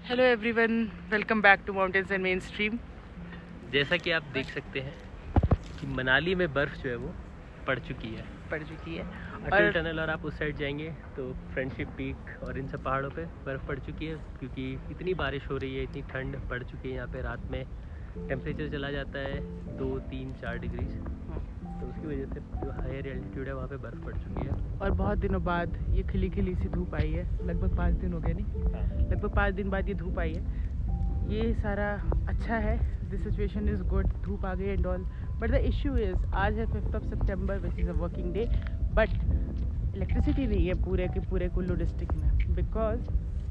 Hello everyone, welcome back to mountains and mainstream. जैसा कि आप देख सकते हैं कि मनाली में बर्फ़ जो है वो पड़ चुकी है अटल टनल, और आप उस साइड जाएंगे तो फ्रेंडशिप पीक और इन सब पहाड़ों पे बर्फ़ पड़ चुकी है क्योंकि इतनी बारिश हो रही है, इतनी ठंड पड़ चुकी है। यहाँ पे रात में टेम्परेचर चला जाता है 2, 3, 4 डिग्री, तो उसकी वजह से जो हायर एल्टीट्यूड है वहाँ पे बर्फ़ पड़ चुकी है। और बहुत दिनों बाद ये खिली खिली सी धूप आई है। लगभग 5 दिन हो गए, नहीं लगभग 5 दिन बाद ये धूप आई है। ये सारा अच्छा है, दिस सिचुएशन इज़ गुड, धूप आ गई and all. But the issue is आज है 5 सितंबर which is a working day, but electricity नहीं है पूरे के पूरे कुल्लू डिस्ट्रिक्ट में, बिकॉज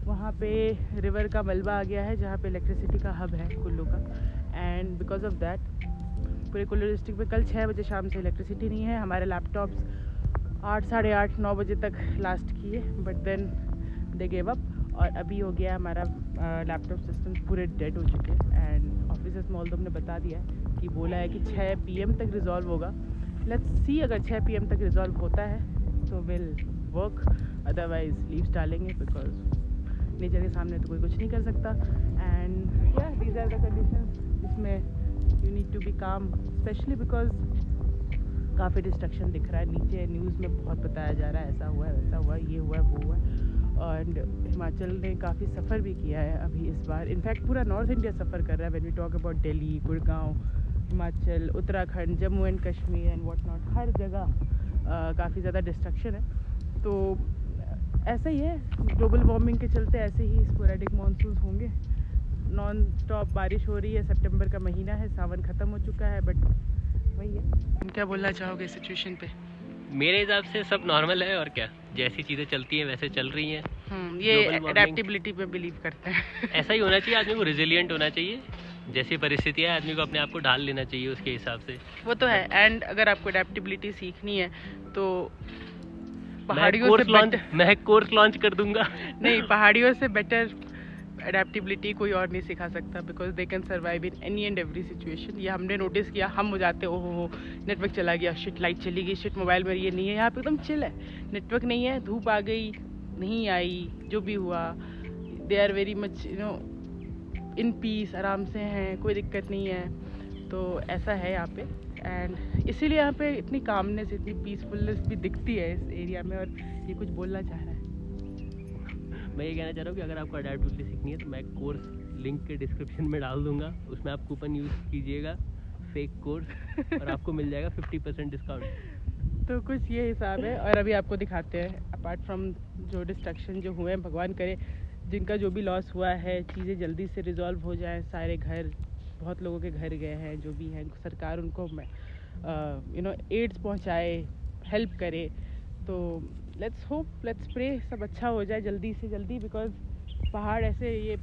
वहाँ पे रिवर का मलबा आ गया है जहाँ पे इलेक्ट्रिसिटी का हब है कुल्लू का। एंड बिकॉज ऑफ दैट पूरे कुल्लू डिस्ट्रिक्ट में कल 6 बजे शाम से इलेक्ट्रिसिटी नहीं है। हमारे लैपटॉप्स 8, साढ़े 8, 9 बजे तक लास्ट किए, but then they gave up. और अभी हो गया हमारा लैपटॉप सिस्टम पूरे डेड हो चुके हैं। एंड ऑफिसर्स मॉलदम ने बता दिया है कि बोला है कि 6 PM तक रिजॉल्व होगा। लेट्स सी, अगर 6 PM तक रिजॉल्व होता है तो विल वर्क, अदरवाइज लीव्स डालेंगे, बिकॉज नेचर के सामने तो कोई कुछ नहीं कर सकता। एंड या दीज आर द कंडीशंस जिसमें यू नीड टू बी काम, स्पेशली बिकॉज काफ़ी डिस्ट्रक्शन दिख रहा है नीचे। न्यूज़ में बहुत बताया जा रहा है ऐसा हुआ है, वैसा हुआ है, ये हुआ है, वो हुआ है। और हिमाचल ने काफ़ी सफ़र भी किया है अभी इस बार। इनफैक्ट पूरा नॉर्थ इंडिया सफ़र कर रहा है when we talk about Delhi, Gurgaon, Himachal, Uttarakhand, Jammu and Kashmir and what not. हर जगह काफ़ी ज़्यादा डिस्ट्रक्शन है। तो ऐसा ही है, ग्लोबल वार्मिंग के चलते ऐसे ही स्पोरेडिक मानसून होंगे। नॉन स्टॉप बारिश हो रही है, सितंबर का महीना है, सावन ख़त्म हो चुका है, बट वही है। तुम क्या बोलना चाहोगे सिचुएशन पे? मेरे हिसाब से सब नॉर्मल है, और क्या, जैसी चीज़ें चलती हैं वैसे चल रही हैं। ये एडेप्टेबिलिटी पे बिलीव करते हैं। ऐसा ही होना चाहिए, आदमी को रिजिलियंट होना चाहिए। जैसी परिस्थिति है आदमी को अपने आप को ढाल लेना चाहिए उसके हिसाब से। वो तो है। एंड अगर आपको एडेप्टेबिलिटी सीखनी है तो पहाड़ियों से मैं एक कोर्स लॉन्च कर दूंगा। नहीं, पहाड़ियों से बेटर एडेप्टेबिलिटी कोई और नहीं सिखा सकता, because they can survive in any and every situation. ये हमने नोटिस किया। हम हो जाते हो नेटवर्क चला गया, शिट लाइट चली गई, शिट मोबाइल में ये नहीं है। यहाँ पे एकदम चिल है, नेटवर्क नहीं है, धूप आ गई, नहीं आई, जो भी हुआ, they are very much in peace, आराम से हैं, कोई दिक्कत नहीं है। तो ऐसा है यहाँ पे, एंड इसीलिए यहाँ पे इतनी कामनेस, इतनी पीसफुलनेस भी दिखती है इस एरिया में। और ये कुछ बोलना चाह रहा है। मैं ये कहना चाह रहा हूँ कि अगर आपको अडेप्टेबिलिटी सीखनी है तो मैं कोर्स लिंक के डिस्क्रिप्शन में डाल दूंगा, उसमें आप कूपन यूज़ कीजिएगा, फेक कोर्स, और आपको मिल जाएगा 50% डिस्काउंट। तो कुछ ये हिसाब है। और अभी आपको दिखाते हैं, अपार्ट फ्रॉम जो डिस्ट्रक्शन जो हुए हैं, भगवान करे जिनका जो भी लॉस हुआ है चीज़ें जल्दी से रिजॉल्व हो जाएं। सारे घर, बहुत लोगों के घर गए हैं, जो भी हैं, सरकार उनको एड्स पहुंचाए, हेल्प करे। तो लेट्स होप, लेट्स प्रे सब अच्छा हो जाए जल्दी से जल्दी, बिकॉज पहाड़ ऐसे ये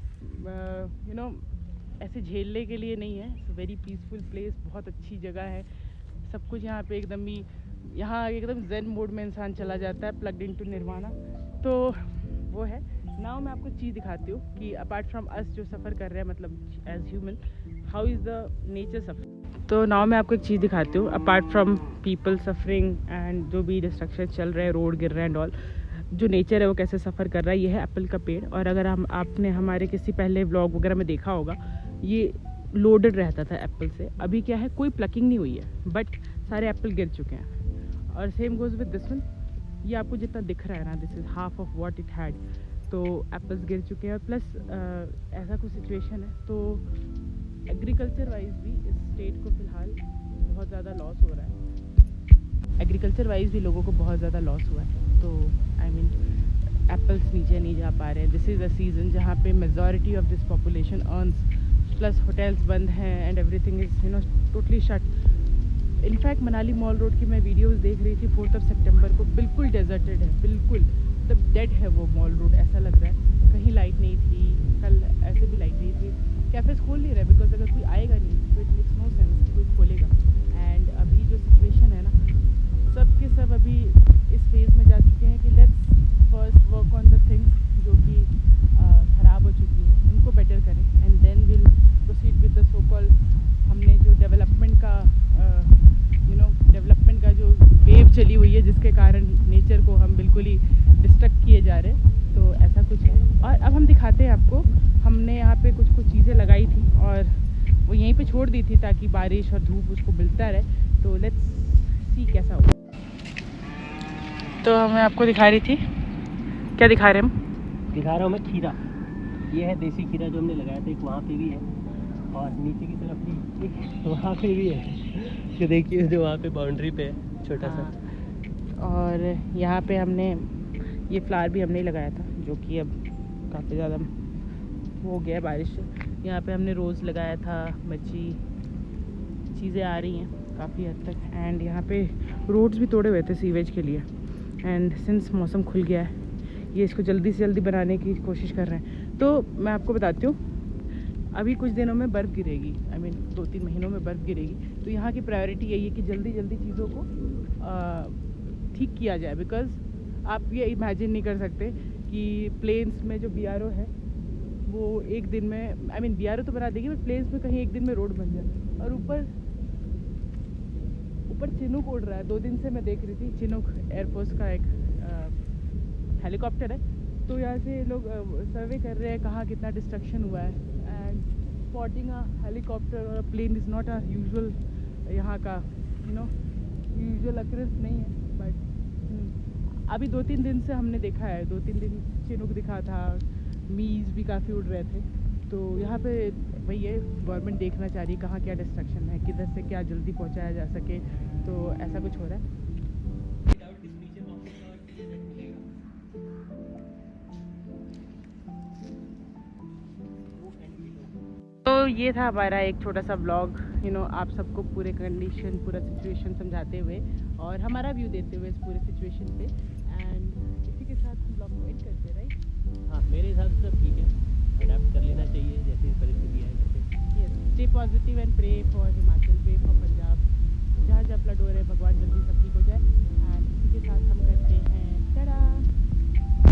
ऐसे झेलने के लिए नहीं है। इट्स वेरी पीसफुल प्लेस, बहुत अच्छी जगह है। सब कुछ यहाँ पे एकदम ही, यहाँ एकदम ज़ेन मोड में इंसान चला जाता है, प्लग्ड इनटू निर्वाणा। तो वो है। नाउ मैं आपको चीज़ दिखाती हूँ कि अपार्ट फ्रॉम अस जो सफ़र कर रहे हैं, मतलब as human, how is the nature suffering. तो नाउ मैं आपको एक चीज़ दिखाती हूँ, apart from people suffering and जो भी डिस्ट्रक्शन चल रहे हैं, रोड गिर रहे हैं एंड ऑल, जो नेचर है वो कैसे सफ़र कर रहा है। ये है एप्पल का पेड़। और अगर आपने हमारे किसी पहले व्लॉग वगैरह में देखा होगा, ये लोडेड रहता था एप्पल से। अभी क्या है, कोई प्लकिंग नहीं हुई है, बट सारे एप्पल गिर चुके हैं। और same goes with this one. ये आपको जितना दिख रहा है ना, this is half of what it had. तो एप्पल्स गिर चुके हैं, और प्लस ऐसा कुछ सिचुएशन है। तो एग्रीकल्चर वाइज भी इस स्टेट को फ़िलहाल बहुत ज़्यादा लॉस हो रहा है। एग्रीकल्चर वाइज भी लोगों को बहुत ज़्यादा लॉस हुआ है। तो आई मीन एप्पल्स नीचे नहीं जा पा रहे हैं। दिस इज़ अ सीज़न जहाँ पे majority of this population earns, plus hotels बंद हैं and everything is totally shut. In fact Manali mall road की मैं वीडियोस देख रही थी 4 सितंबर को, बिल्कुल डेजर्टेड है, बिल्कुल मतलब डेड है वो मॉल रोड, ऐसा लग रहा है। कहीं लाइट नहीं थी, कल ऐसे भी लाइट नहीं थी। कैफ़ेज खोल नहीं रहे, बिकॉज अगर कोई आएगा नहीं तो इट मेक्स नो सेंस कि कोई खोलेगा। एंड अभी जो सिचुएशन है ना, सब के सब अभी इस फेज़ में जा चुके हैं कि let's first work on the things जो कि ख़राब हो चुकी हैं, उनको बेटर करें, and then will proceed with the so called. हमने जो डेवलपमेंट का जो वेव चली हुई है, जिसके कारण नेचर को हम बिल्कुल ही डिस्ट्रक्ट किए जा रहे हैं, तो ऐसा कुछ है। और अब हम दिखाते हैं आपको हमने यहाँ पे कुछ कुछ चीज़ें लगाई थी और वो यहीं पे छोड़ दी थी ताकि बारिश और धूप उसको मिलता रहे। तो लेट्स सी कैसा होगा। तो मैं आपको दिखा रही थी, क्या दिखा रहे हम? दिखा रहा हूँ मैं खीरा। ये है देसी खीरा जो हमने लगाया था, एक वहाँ पे भी है और नीचे की तरफ भी एक वहाँ पे भी है। ये देखिए जो वहाँ पे बाउंड्री पे है छोटा सा। और यहाँ पे हमने ये फ्लावर भी हमने लगाया था जो कि अब काफ़ी ज़्यादा हो गया है बारिश से। यहाँ पे हमने रोज़ लगाया था, मिर्ची, चीज़ें आ रही हैं काफ़ी हद तक। एंड यहाँ पे रोड्स भी तोड़े हुए थे सीवेज के लिए। एंड सिंस मौसम खुल गया है, ये इसको जल्दी से जल्दी बनाने की कोशिश कर रहे हैं। तो मैं आपको बताती हूँ, अभी कुछ दिनों में बर्फ़ गिरेगी, आई मीन 2-3 महीनों में बर्फ़ गिरेगी। तो यहाँ की प्रायोरिटी यही है कि जल्दी जल्दी चीज़ों को ठीक किया जाए। बिकॉज़ आप ये इमेजिन नहीं कर सकते कि प्लेन्स में जो BRO है वो एक दिन में, आई मीन BRO तो बना देगी, बट प्लेन्स में कहीं एक दिन में रोड बन जाए। और ऊपर चिनूक उड़ रहा है। 2 दिन से मैं देख रही थी, चिनूक एयरफोर्स का एक हेलीकॉप्टर है। तो यहाँ से लोग सर्वे कर रहे हैं कहाँ कितना डिस्ट्रक्शन हुआ है। एंड स्पॉटिंग अ हेलीकॉप्टर और a plane is not a usual यहाँ का यूजुअल अक्रेंस नहीं है। बट अभी 2-3 दिन से हमने देखा है, 2-3 दिन चिनूक दिखा था, मीज़ भी काफ़ी उड़ रहे थे। तो यहाँ पे वही है, गवर्नमेंट देखना चाह रही है कहाँ क्या डिस्ट्रक्शन है, किधर से क्या जल्दी पहुँचाया जा सके। तो ऐसा कुछ हो रहा है। तो ये था हमारा एक छोटा सा व्लॉग, आप सबको पूरे कंडीशन, पूरा सिचुएशन समझाते हुए और हमारा व्यू देते हुए इस पूरे सिचुएशन पे। एंड इसी के साथ हम व्लॉग को एंड करते हैं, राइट? हाँ, मेरे हिसाब से ठीक है, अडेप्ट कर लेना चाहिए जैसी परिस्थिति है वैसे। Yes, stay positive and pray for Himachal, pray for Punjab, जहाँ जहाँ फ्लड हो रहे हैं, भगवान जल्दी सब ठीक